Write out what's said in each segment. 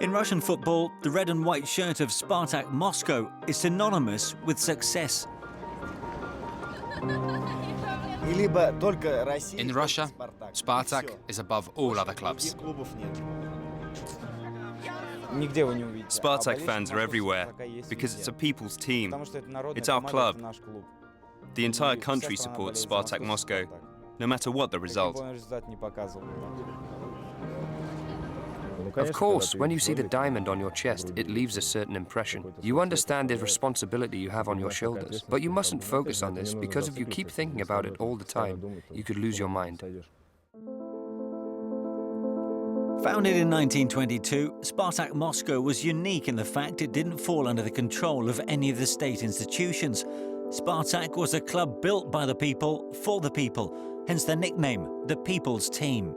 In Russian football, the red and white shirt of Spartak Moscow is synonymous with success. In Russia, Spartak is above all other clubs. Spartak fans are everywhere because it's a people's team. It's our club. The entire country supports Spartak Moscow, no matter what the result. Of course, when you see the diamond on your chest, it leaves a certain impression. You understand the responsibility you have on your shoulders, but you mustn't focus on this, because if you keep thinking about it all the time, you could lose your mind. Founded in 1922, Spartak Moscow was unique in the fact it didn't fall under the control of any of the state institutions. Spartak was a club built by the people, for the people, hence the nickname, the People's Team.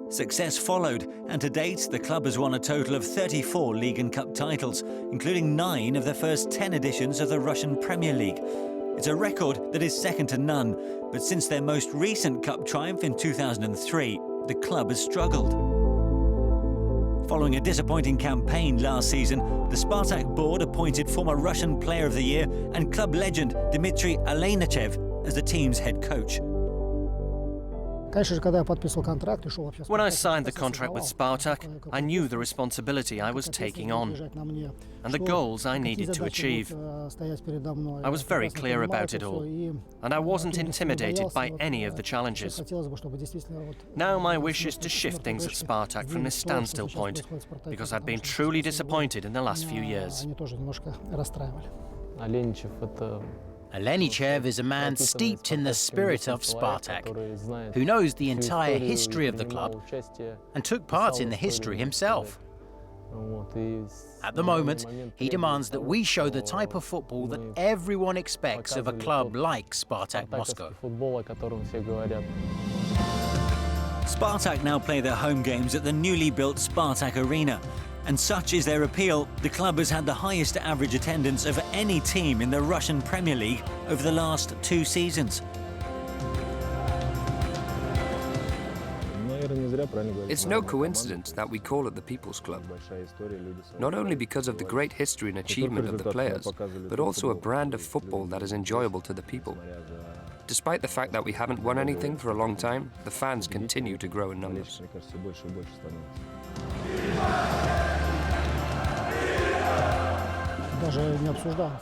Success followed, and to date, the club has won a total of 34 League and Cup titles, including 9 of the first 10 editions of the Russian Premier League. It's a record that is second to none, but since their most recent cup triumph in 2003, the club has struggled. Following a disappointing campaign last season, the Spartak board appointed former Russian Player of the Year and club legend Dmitri as the team's head coach. When I signed the contract with Spartak, I knew the responsibility I was taking on and the goals I needed to achieve. I was very clear about it all, and I wasn't intimidated by any of the challenges. Now my wish is to shift things at Spartak from this standstill point, because I've been truly disappointed in the last few years. Alenichev is a man steeped in the spirit of Spartak, who knows the entire history of the club and took part in the history himself. At the moment, he demands that we show the type of football that everyone expects of a club like Spartak Moscow. Spartak now play their home games at the newly built Spartak Arena. And such is their appeal, the club has had the highest average attendance of any team in the Russian Premier League over the last 2 seasons. It's no coincidence that we call it the People's Club, not only because of the great history and achievement of the players, but also a brand of football that is enjoyable to the people. Despite the fact that we haven't won anything for a long time, the fans continue to grow in numbers.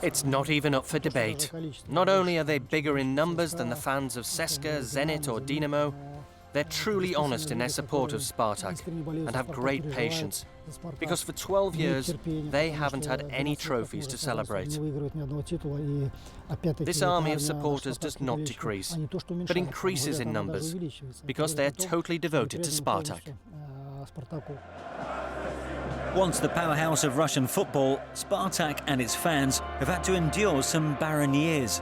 It's not even up for debate. Not only are they bigger in numbers than the fans of CSKA, Zenit or Dynamo, they're truly honest in their support of Spartak and have great patience, because for 12 years they haven't had any trophies to celebrate. This army of supporters does not decrease, but increases in numbers, because they're totally devoted to Spartak. Once the powerhouse of Russian football, Spartak and its fans have had to endure some barren years.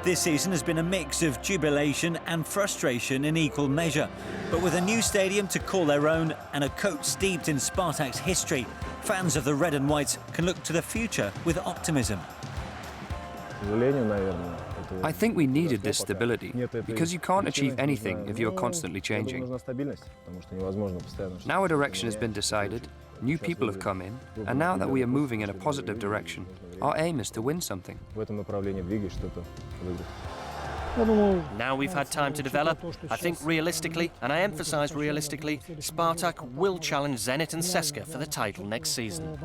This season has been a mix of jubilation and frustration in equal measure. But with a new stadium to call their own and a coach steeped in Spartak's history, fans of the red and whites can look to the future with optimism. I think we needed this stability, because you can't achieve anything if you're constantly changing. Now a direction has been decided, new people have come in, and now that we are moving in a positive direction, our aim is to win something. Now we've had time to develop, I think realistically, and I emphasise realistically, Spartak will challenge Zenit and CSKA for the title next season.